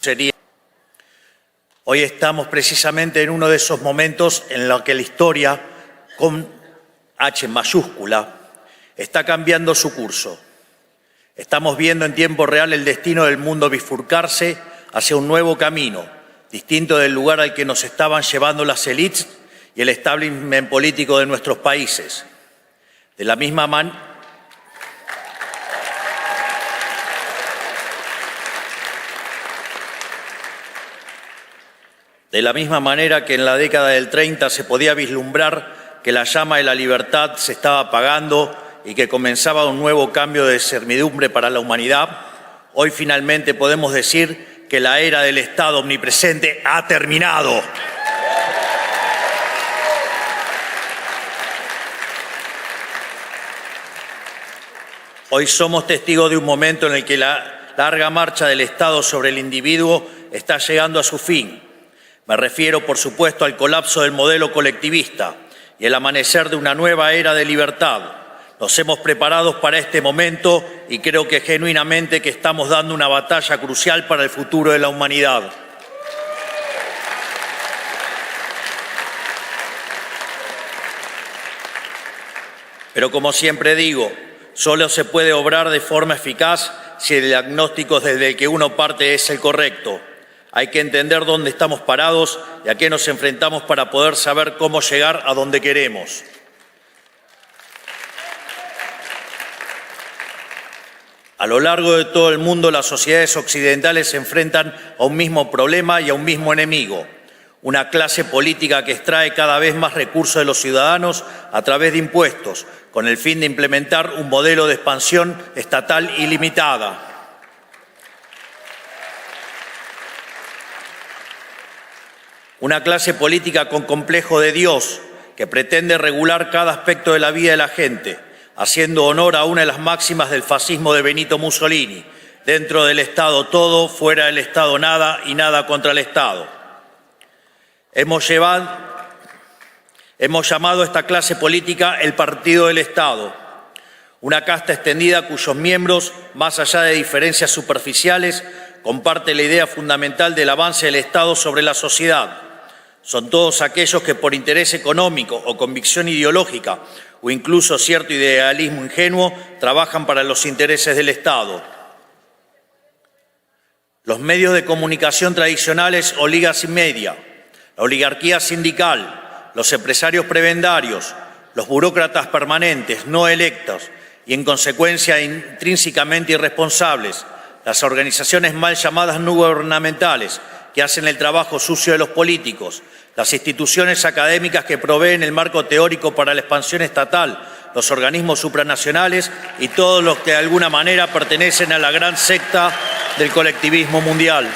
sería. Hoy estamos precisamente en uno de esos momentos en los que la historia, con H mayúscula, está cambiando su curso. Estamos viendo en tiempo real el destino del mundo bifurcarse hacia un nuevo camino, distinto del lugar al que nos estaban llevando las élites y el establishment político de nuestros países. De la misma manera que en la década del 30 se podía vislumbrar que la llama de la libertad se estaba apagando y que comenzaba un nuevo cambio de servidumbre para la humanidad, hoy finalmente podemos decir que la era del Estado omnipresente ha terminado. Hoy somos testigos de un momento en el que la larga marcha del Estado sobre el individuo está llegando a su fin. Me refiero, por supuesto, al colapso del modelo colectivista y el amanecer de una nueva era de libertad. Nos hemos preparado para este momento y creo que genuinamente que estamos dando una batalla crucial para el futuro de la humanidad. Pero como siempre digo, solo se puede obrar de forma eficaz si el diagnóstico desde el que uno parte es el correcto. Hay que entender dónde estamos parados y a qué nos enfrentamos para poder saber cómo llegar a donde queremos. A lo largo de todo el mundo, las sociedades occidentales se enfrentan a un mismo problema y a un mismo enemigo: una clase política que extrae cada vez más recursos de los ciudadanos a través de impuestos, con el fin de implementar un modelo de expansión estatal ilimitada. Una clase política con complejo de Dios que pretende regular cada aspecto de la vida de la gente, haciendo honor a una de las máximas del fascismo de Benito Mussolini: dentro del Estado todo, fuera del Estado nada y nada contra el Estado. Hemos llamado a esta clase política el Partido del Estado, una casta extendida cuyos miembros, más allá de diferencias superficiales, comparten la idea fundamental del avance del Estado sobre la sociedad. Son todos aquellos que por interés económico o convicción ideológica o incluso cierto idealismo ingenuo trabajan para los intereses del Estado. Los medios de comunicación tradicionales o ligas y media, la oligarquía sindical, los empresarios prebendarios, los burócratas permanentes no electos y en consecuencia intrínsecamente irresponsables, las organizaciones mal llamadas no gubernamentales que hacen el trabajo sucio de los políticos, las instituciones académicas que proveen el marco teórico para la expansión estatal, los organismos supranacionales y todos los que de alguna manera pertenecen a la gran secta del colectivismo mundial.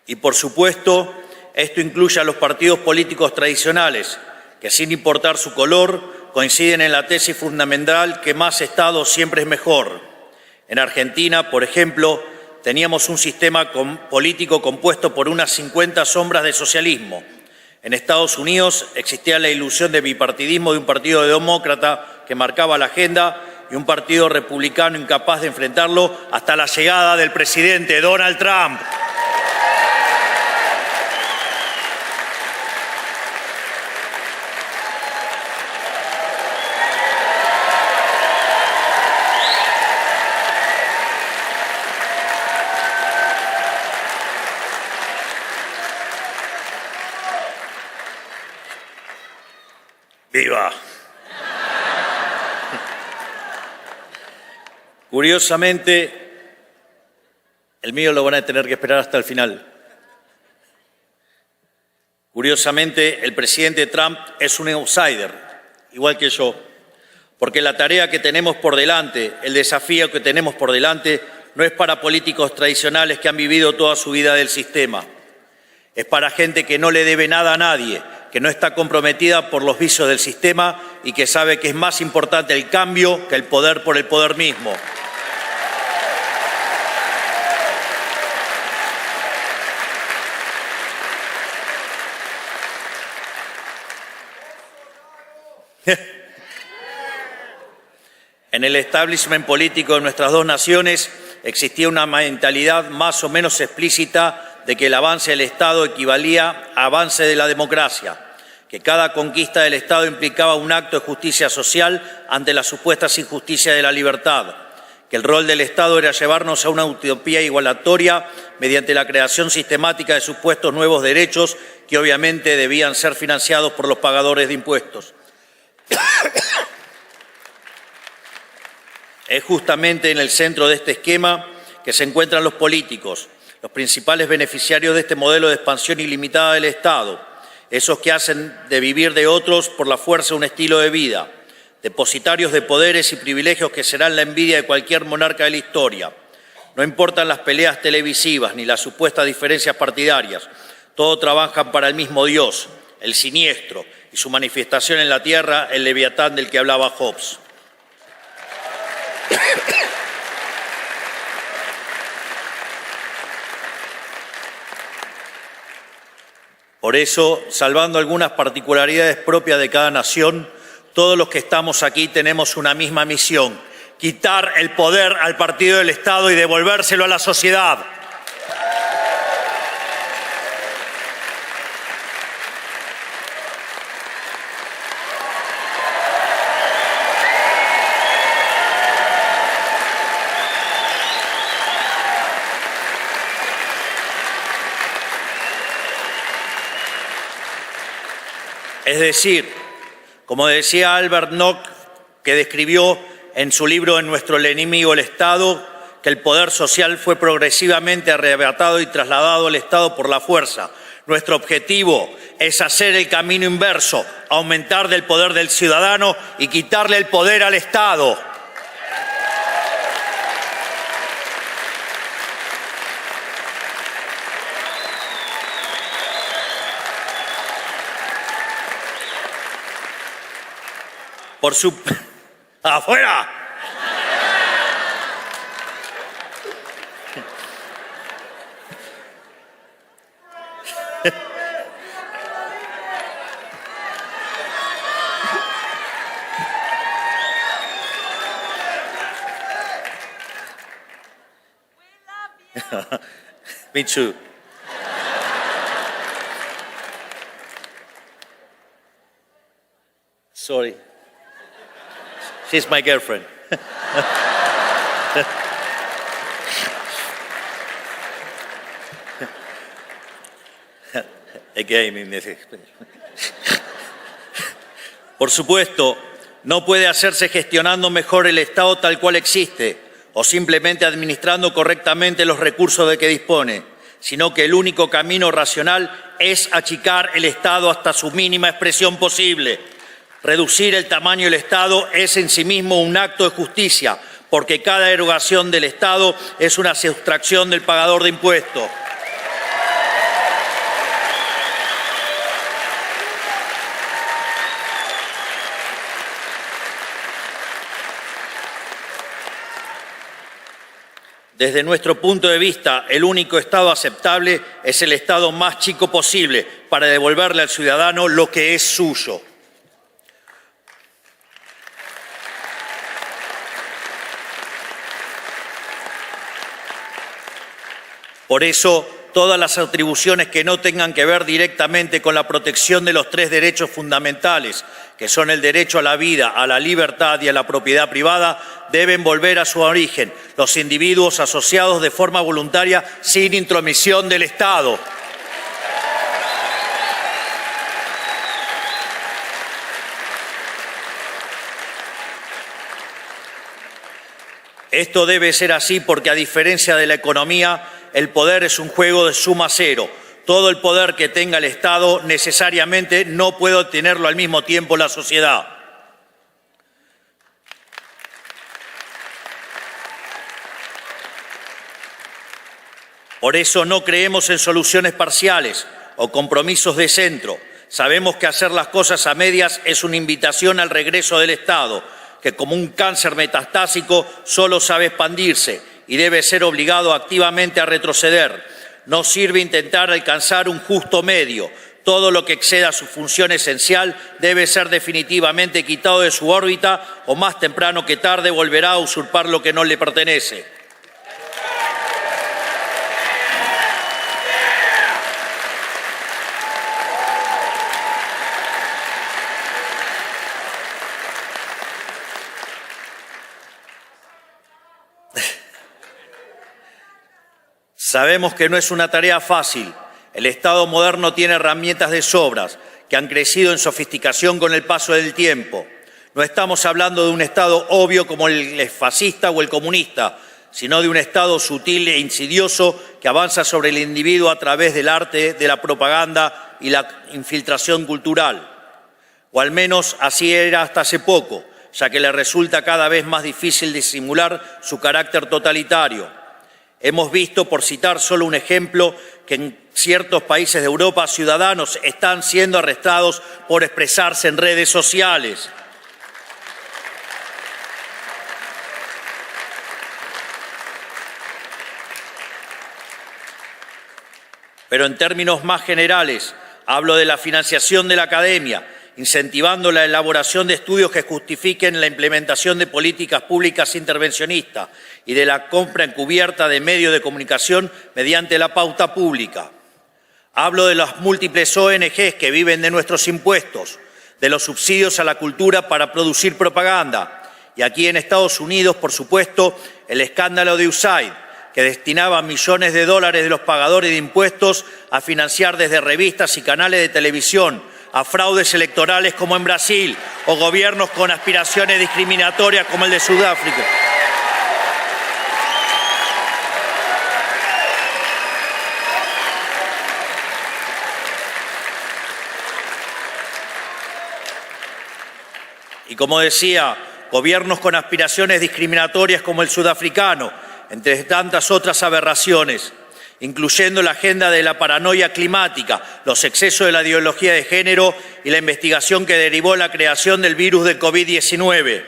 Y por supuesto, esto incluye a los partidos políticos tradicionales, que sin importar su color, coinciden en la tesis fundamental que más Estado siempre es mejor. En Argentina, por ejemplo, teníamos un sistema político compuesto por unas 50 sombras de socialismo. En Estados Unidos existía la ilusión de bipartidismo de un partido demócrata que marcaba la agenda y un partido republicano incapaz de enfrentarlo hasta la llegada del presidente Donald Trump. ¡Viva! Curiosamente, el mío lo van a tener que esperar hasta el final. Curiosamente, el presidente Trump es un outsider, igual que yo, porque la tarea que tenemos por delante, el desafío que tenemos por delante, no es para políticos tradicionales que han vivido toda su vida del sistema. Es para gente que no le debe nada a nadie, que no está comprometida por los vicios del sistema y que sabe que es más importante el cambio que el poder por el poder mismo. En el establishment político de nuestras dos naciones existía una mentalidad más o menos explícita de que el avance del Estado equivalía a avance de la democracia, que cada conquista del Estado implicaba un acto de justicia social ante las supuestas injusticias de la libertad, que el rol del Estado era llevarnos a una utopía igualatoria mediante la creación sistemática de supuestos nuevos derechos que obviamente debían ser financiados por los pagadores de impuestos. Es justamente en el centro de este esquema que se encuentran los políticos, los principales beneficiarios de este modelo de expansión ilimitada del Estado, esos que hacen de vivir de otros por la fuerza un estilo de vida, depositarios de poderes y privilegios que serán la envidia de cualquier monarca de la historia. No importan las peleas televisivas ni las supuestas diferencias partidarias, todos trabajan para el mismo Dios, el siniestro, y su manifestación en la tierra, el leviatán del que hablaba Hobbes. Por eso, salvando algunas particularidades propias de cada nación, todos los que estamos aquí tenemos una misma misión: quitar el poder al partido del Estado y devolvérselo a la sociedad. Es decir, como decía Albert Nock, que describió en su libro En nuestro enemigo el Estado, que el poder social fue progresivamente arrebatado y trasladado al Estado por la fuerza. Nuestro objetivo es hacer el camino inverso, aumentar del poder del ciudadano y quitarle el poder al Estado. Por su... ¡Afuera! Me too. Sorry. She's my girlfriend. Por supuesto, no puede hacerse gestionando mejor el Estado tal cual existe o simplemente administrando correctamente los recursos de que dispone, sino que el único camino racional es achicar el Estado hasta su mínima expresión posible. Reducir el tamaño del Estado es en sí mismo un acto de justicia, porque cada erogación del Estado es una sustracción del pagador de impuestos. Desde nuestro punto de vista, el único Estado aceptable es el Estado más chico posible para devolverle al ciudadano lo que es suyo. Por eso, todas las atribuciones que no tengan que ver directamente con la protección de los tres derechos fundamentales, que son el derecho a la vida, a la libertad y a la propiedad privada, deben volver a su origen, los individuos asociados de forma voluntaria sin intromisión del Estado. Esto debe ser así porque, a diferencia de la economía, el poder es un juego de suma cero. Todo el poder que tenga el Estado necesariamente no puede obtenerlo al mismo tiempo la sociedad. Por eso no creemos en soluciones parciales o compromisos de centro. Sabemos que hacer las cosas a medias es una invitación al regreso del Estado, que como un cáncer metastásico solo sabe expandirse y debe ser obligado activamente a retroceder. No sirve intentar alcanzar un justo medio. Todo lo que exceda su función esencial debe ser definitivamente quitado de su órbita o más temprano que tarde volverá a usurpar lo que no le pertenece. Sabemos que no es una tarea fácil. El Estado moderno tiene herramientas de sobras que han crecido en sofisticación con el paso del tiempo. No estamos hablando de un Estado obvio como el fascista o el comunista, sino de un Estado sutil e insidioso que avanza sobre el individuo a través del arte, de la propaganda y la infiltración cultural. O al menos así era hasta hace poco, ya que le resulta cada vez más difícil disimular su carácter totalitario. Hemos visto, por citar solo un ejemplo, que en ciertos países de Europa ciudadanos están siendo arrestados por expresarse en redes sociales. Pero en términos más generales, hablo de la financiación de la academia, incentivando la elaboración de estudios que justifiquen la implementación de políticas públicas intervencionistas y de la compra encubierta de medios de comunicación mediante la pauta pública. Hablo de las múltiples ONGs que viven de nuestros impuestos, de los subsidios a la cultura para producir propaganda. Y aquí en Estados Unidos, por supuesto, el escándalo de USAID, que destinaba millones de dólares de los pagadores de impuestos a financiar desde revistas y canales de televisión a fraudes electorales como en Brasil o gobiernos con aspiraciones discriminatorias como el de Sudáfrica. Y como decía, gobiernos con aspiraciones discriminatorias como el sudafricano, entre tantas otras aberraciones, incluyendo la agenda de la paranoia climática, los excesos de la ideología de género y la investigación que derivó la creación del virus del COVID-19.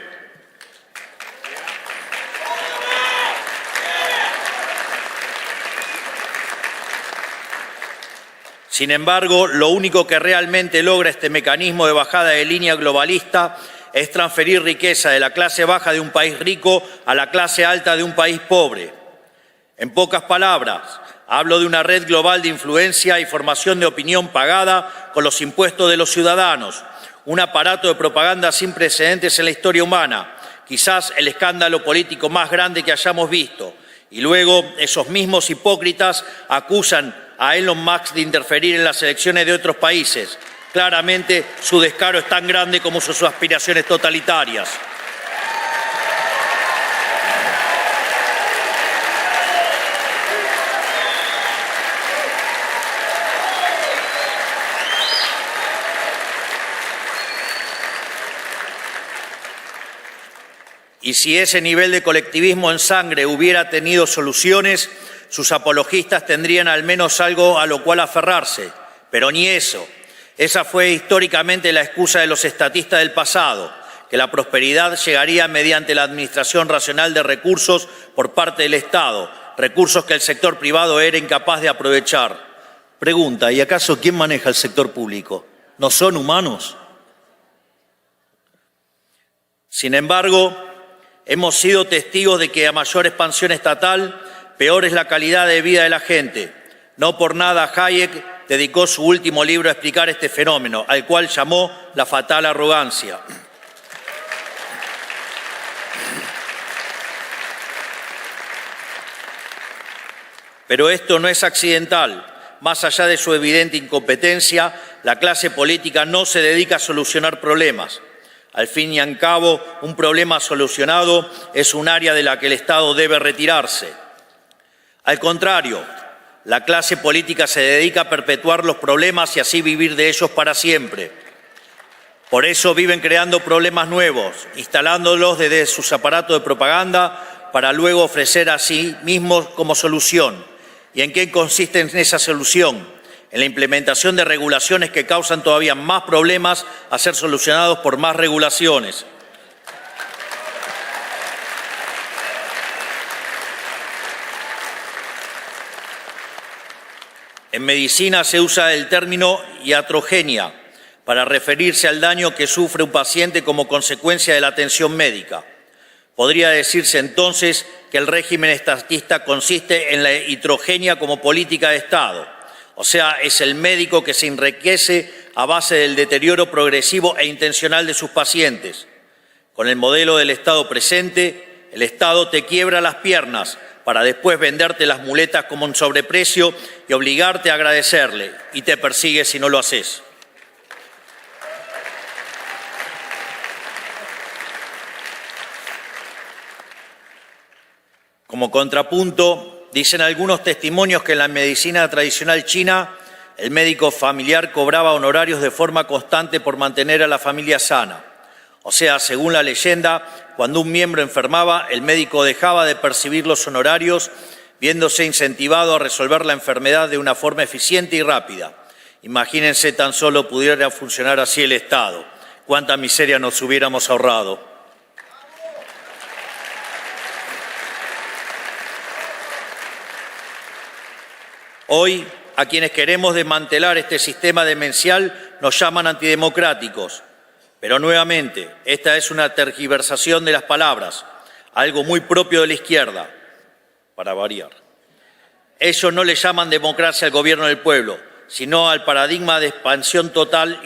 Sin embargo, lo único que realmente logra este mecanismo de bajada de línea globalista es transferir riqueza de la clase baja de un país rico a la clase alta de un país pobre. En pocas palabras, hablo de una red global de influencia y formación de opinión pagada con los impuestos de los ciudadanos, un aparato de propaganda sin precedentes en la historia humana, quizás el escándalo político más grande que hayamos visto. Y luego esos mismos hipócritas acusan a Elon Musk de interferir en las elecciones de otros países. Claramente su descaro es tan grande como sus aspiraciones totalitarias. Y si ese nivel de colectivismo en sangre hubiera tenido soluciones, sus apologistas tendrían al menos algo a lo cual aferrarse. Pero ni eso. Esa fue históricamente la excusa de los estatistas del pasado, que la prosperidad llegaría mediante la administración racional de recursos por parte del Estado, recursos que el sector privado era incapaz de aprovechar. Pregunta, ¿y acaso quién maneja el sector público? ¿No son humanos? Sin embargo, hemos sido testigos de que a mayor expansión estatal, peor es la calidad de vida de la gente. No por nada Hayek dedicó su último libro a explicar este fenómeno, al cual llamó la fatal arrogancia. Pero esto no es accidental. Más allá de su evidente incompetencia, la clase política no se dedica a solucionar problemas. Al fin y al cabo, un problema solucionado es un área de la que el Estado debe retirarse. Al contrario, la clase política se dedica a perpetuar los problemas y así vivir de ellos para siempre. Por eso viven creando problemas nuevos, instalándolos desde sus aparatos de propaganda para luego ofrecer a sí mismos como solución. ¿Y en qué consiste esa solución? En la implementación de regulaciones que causan todavía más problemas a ser solucionados por más regulaciones. En medicina se usa el término iatrogenia para referirse al daño que sufre un paciente como consecuencia de la atención médica. Podría decirse entonces que el régimen estatista consiste en la iatrogenia como política de Estado, o sea, es el médico que se enriquece a base del deterioro progresivo e intencional de sus pacientes. Con el modelo del Estado presente, el Estado te quiebra las piernas para después venderte las muletas como un sobreprecio y obligarte a agradecerle, y te persigue si no lo haces. Como contrapunto, dicen algunos testimonios que en la medicina tradicional china el médico familiar cobraba honorarios de forma constante por mantener a la familia sana. O sea, según la leyenda, cuando un miembro enfermaba, el médico dejaba de percibir los honorarios, viéndose incentivado a resolver la enfermedad de una forma eficiente y rápida. Imagínense tan solo pudiera funcionar así el Estado. Cuánta miseria nos hubiéramos ahorrado. Hoy, a quienes queremos desmantelar este sistema demencial nos llaman antidemocráticos. Pero nuevamente, esta es una tergiversación de las palabras, algo muy propio de la izquierda, para variar. Ellos no le llaman democracia al gobierno del pueblo, sino al paradigma de expansión total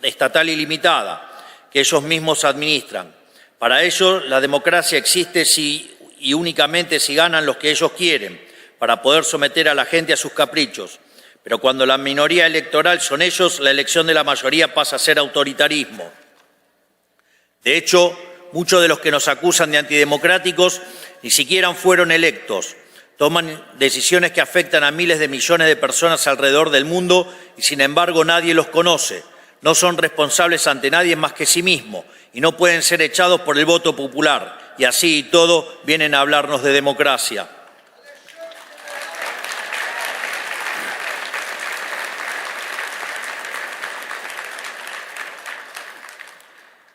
estatal ilimitada que ellos mismos administran. Para ellos, la democracia existe si y únicamente si ganan los que ellos quieren, para poder someter a la gente a sus caprichos. Pero cuando la minoría electoral son ellos, la elección de la mayoría pasa a ser autoritarismo. De hecho, muchos de los que nos acusan de antidemocráticos ni siquiera fueron electos. Toman decisiones que afectan a miles de millones de personas alrededor del mundo y, sin embargo, nadie los conoce. No son responsables ante nadie más que sí mismos y no pueden ser echados por el voto popular. Y así y todo vienen a hablarnos de democracia.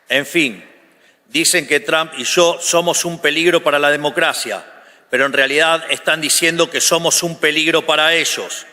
En fin, dicen que Trump y yo somos un peligro para la democracia, pero en realidad están diciendo que somos un peligro para ellos.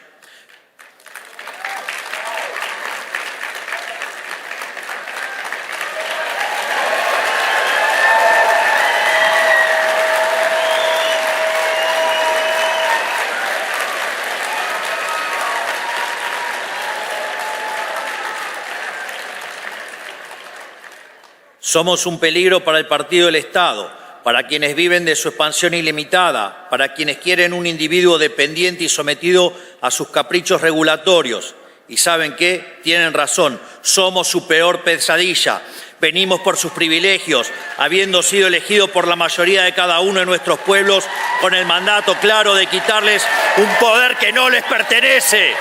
Somos un peligro para el partido del Estado, para quienes viven de su expansión ilimitada, para quienes quieren un individuo dependiente y sometido a sus caprichos regulatorios. Y ¿saben qué? Tienen razón, somos su peor pesadilla. Venimos por sus privilegios, habiendo sido elegidos por la mayoría de cada uno de nuestros pueblos, con el mandato claro de quitarles un poder que no les pertenece.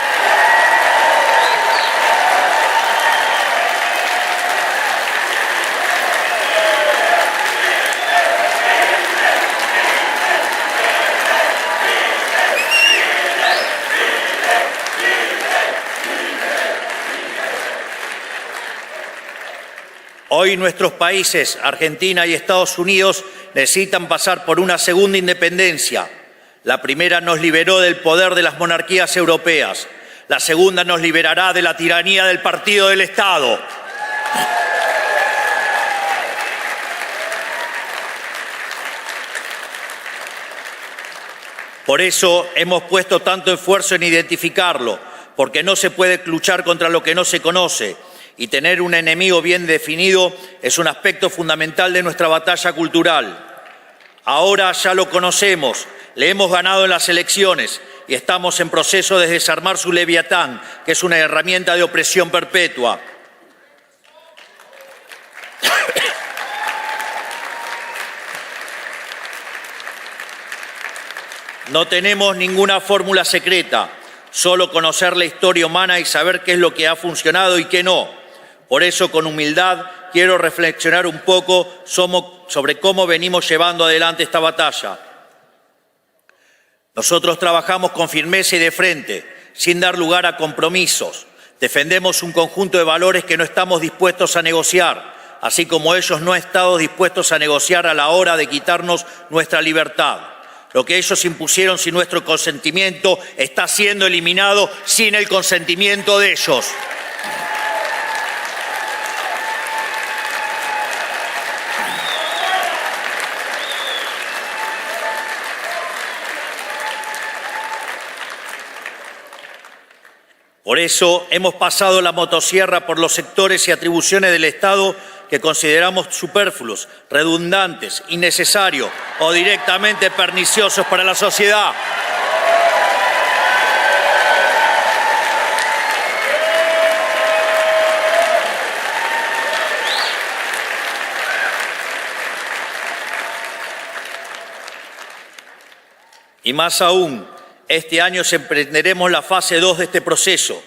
Hoy nuestros países, Argentina y Estados Unidos, necesitan pasar por una segunda independencia. La primera nos liberó del poder de las monarquías europeas. La segunda nos liberará de la tiranía del partido del Estado. Por eso hemos puesto tanto esfuerzo en identificarlo, porque no se puede luchar contra lo que no se conoce. Y tener un enemigo bien definido es un aspecto fundamental de nuestra batalla cultural. Ahora ya lo conocemos, le hemos ganado en las elecciones y estamos en proceso de desarmar su leviatán, que es una herramienta de opresión perpetua. No tenemos ninguna fórmula secreta, solo conocer la historia humana y saber qué es lo que ha funcionado y qué no. Por eso, con humildad, quiero reflexionar un poco sobre cómo venimos llevando adelante esta batalla. Nosotros trabajamos con firmeza y de frente, sin dar lugar a compromisos. Defendemos un conjunto de valores que no estamos dispuestos a negociar, así como ellos no han estado dispuestos a negociar a la hora de quitarnos nuestra libertad. Lo que ellos impusieron sin nuestro consentimiento está siendo eliminado sin el consentimiento de ellos. Por eso hemos pasado la motosierra por los sectores y atribuciones del Estado que consideramos superfluos, redundantes, innecesarios o directamente perniciosos para la sociedad. Y más aún, este año emprenderemos la fase 2 de este proceso,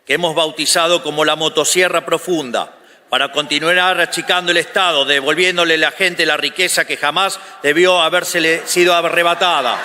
que hemos bautizado como la motosierra profunda, para continuar achicando el Estado, devolviéndole a la gente la riqueza que jamás debió habérsele sido arrebatada.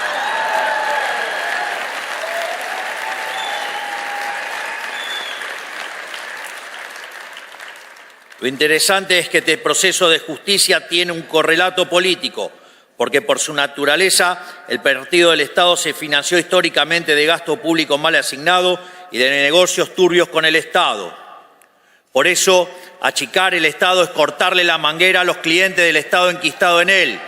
Lo interesante es que este proceso de justicia tiene un correlato político, porque por su naturaleza el partido del Estado se financió históricamente de gasto público mal asignado y de negocios turbios con el Estado. Por eso, achicar el Estado es cortarle la manguera a los clientes del Estado enquistado en él,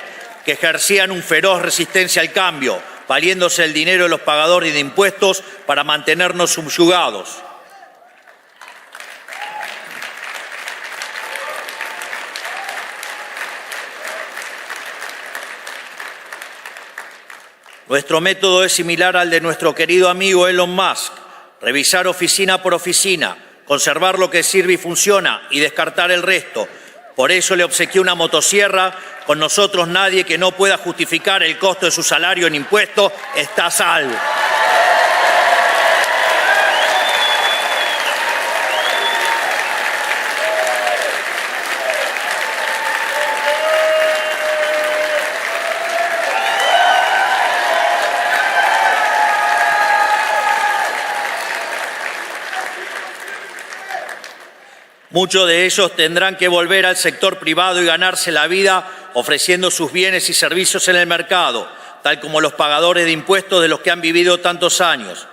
que ejercían un feroz resistencia al cambio, valiéndose el dinero de los pagadores de impuestos para mantenernos subyugados. Nuestro método es similar al de nuestro querido amigo Elon Musk: revisar oficina por oficina, conservar lo que sirve y funciona y descartar el resto. Por eso le obsequié una motosierra. Con nosotros nadie que no pueda justificar el costo de su salario en impuestos está a salvo. Muchos de ellos tendrán que volver al sector privado y ganarse la vida ofreciendo sus bienes y servicios en el mercado, tal como los pagadores de impuestos de los que han vivido tantos años.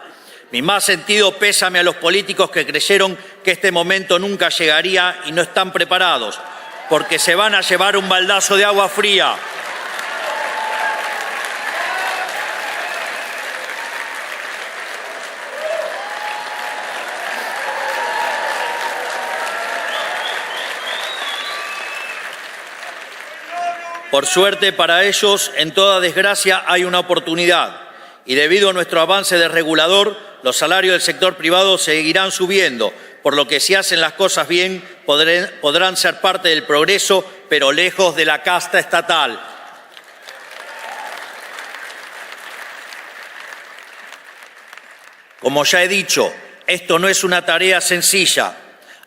Mi más sentido pésame a los políticos que creyeron que este momento nunca llegaría y no están preparados, porque se van a llevar un baldazo de agua fría. Por suerte para ellos, en toda desgracia hay una oportunidad, y debido a nuestro avance desregulador, los salarios del sector privado seguirán subiendo, por lo que si hacen las cosas bien podrán ser parte del progreso, pero lejos de la casta estatal. Como ya he dicho, esto no es una tarea sencilla.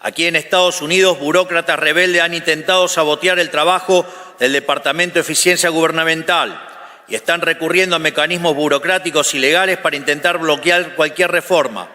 Aquí en Estados Unidos, burócratas rebeldes han intentado sabotear el trabajo del Departamento de Eficiencia Gubernamental y están recurriendo a mecanismos burocráticos y legales para intentar bloquear cualquier reforma,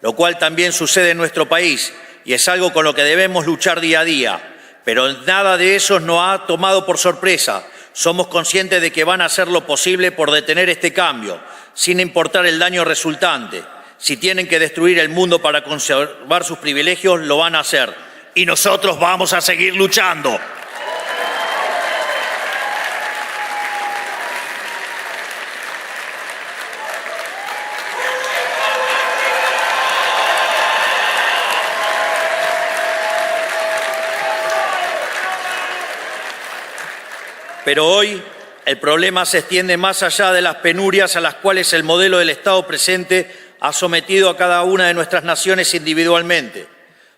lo cual también sucede en nuestro país y es algo con lo que debemos luchar día a día. Pero nada de eso nos ha tomado por sorpresa. Somos conscientes de que van a hacer lo posible por detener este cambio, sin importar el daño resultante. Si tienen que destruir el mundo para conservar sus privilegios, lo van a hacer. Y nosotros vamos a seguir luchando. Pero hoy el problema se extiende más allá de las penurias a las cuales el modelo del Estado presente ha sometido a cada una de nuestras naciones individualmente,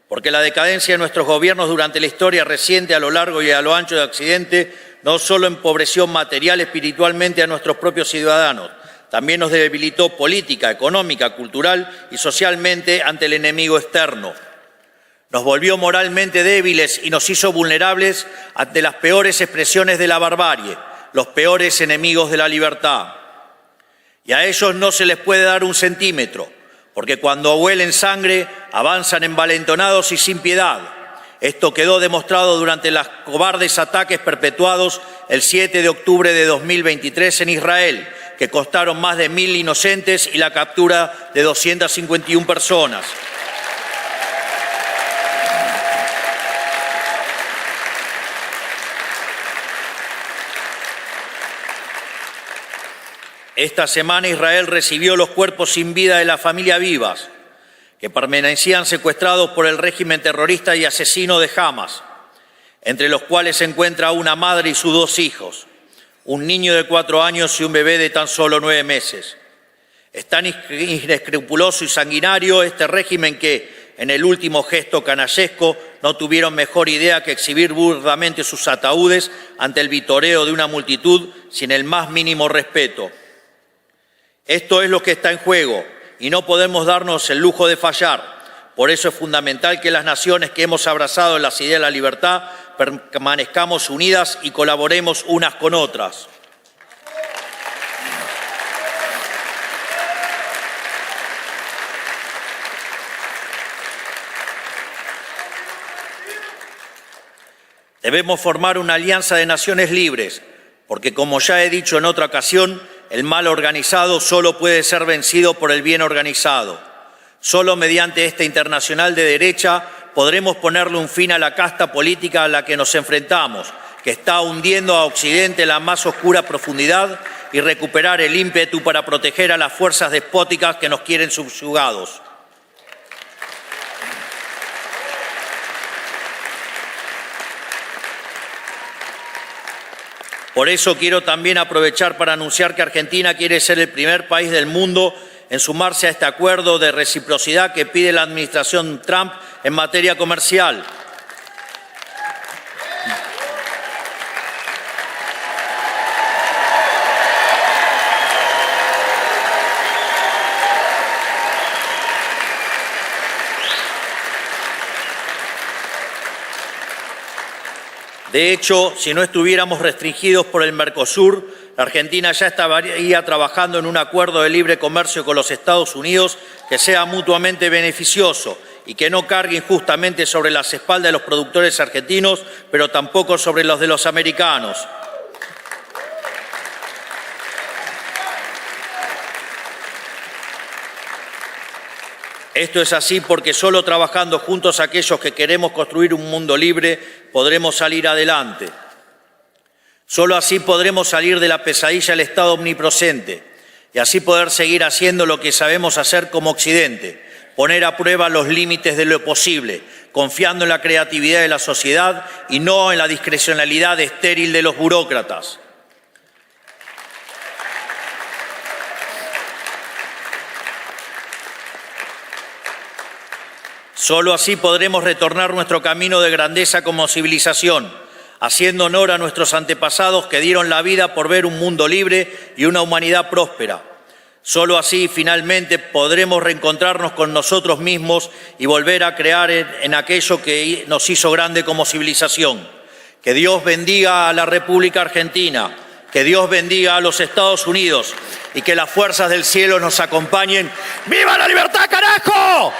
porque la decadencia de nuestros gobiernos durante la historia reciente a lo largo y a lo ancho de Occidente no solo empobreció material y espiritualmente a nuestros propios ciudadanos, también nos debilitó política, económica, cultural y socialmente ante el enemigo externo. Nos volvió moralmente débiles y nos hizo vulnerables ante las peores expresiones de la barbarie, los peores enemigos de la libertad. Y a ellos no se les puede dar un centímetro, porque cuando huelen sangre avanzan envalentonados y sin piedad. Esto quedó demostrado durante los cobardes ataques perpetuados el 7 de octubre de 2023 en Israel, que costaron más de 1.000 inocentes y la captura de 251 personas. Esta semana Israel recibió los cuerpos sin vida de la familia Vivas, que permanecían secuestrados por el régimen terrorista y asesino de Hamas, entre los cuales se encuentra una madre y sus 2 hijos, un niño de 4 años y un bebé de tan solo 9 meses. Es tan inescrupuloso y sanguinario este régimen que, en el último gesto canallesco, no tuvieron mejor idea que exhibir burdamente sus ataúdes ante el vitoreo de una multitud sin el más mínimo respeto. Esto es lo que está en juego y no podemos darnos el lujo de fallar. Por eso es fundamental que las naciones que hemos abrazado las ideas de la libertad permanezcamos unidas y colaboremos unas con otras. Debemos formar una alianza de naciones libres, porque como ya he dicho en otra ocasión, el mal organizado solo puede ser vencido por el bien organizado. Solo mediante esta internacional de derecha podremos ponerle un fin a la casta política a la que nos enfrentamos, que está hundiendo a Occidente en la más oscura profundidad, y recuperar el ímpetu para proteger a las fuerzas despóticas que nos quieren subyugados. Por eso quiero también aprovechar para anunciar que Argentina quiere ser el primer país del mundo en sumarse a este acuerdo de reciprocidad que pide la administración Trump en materia comercial. De hecho, si no estuviéramos restringidos por el Mercosur, la Argentina ya estaría trabajando en un acuerdo de libre comercio con los Estados Unidos que sea mutuamente beneficioso y que no cargue injustamente sobre las espaldas de los productores argentinos, pero tampoco sobre los de los americanos. Esto es así porque solo trabajando juntos aquellos que queremos construir un mundo libre podremos salir adelante. Solo así podremos salir de la pesadilla del Estado omnipresente y así poder seguir haciendo lo que sabemos hacer como Occidente, poner a prueba los límites de lo posible, confiando en la creatividad de la sociedad y no en la discrecionalidad estéril de los burócratas. Solo así podremos retornar nuestro camino de grandeza como civilización, haciendo honor a nuestros antepasados que dieron la vida por ver un mundo libre y una humanidad próspera. Solo así, finalmente, podremos reencontrarnos con nosotros mismos y volver a crear en aquello que nos hizo grande como civilización. Que Dios bendiga a la República Argentina, que Dios bendiga a los Estados Unidos y que las fuerzas del cielo nos acompañen. ¡Viva la libertad, carajo!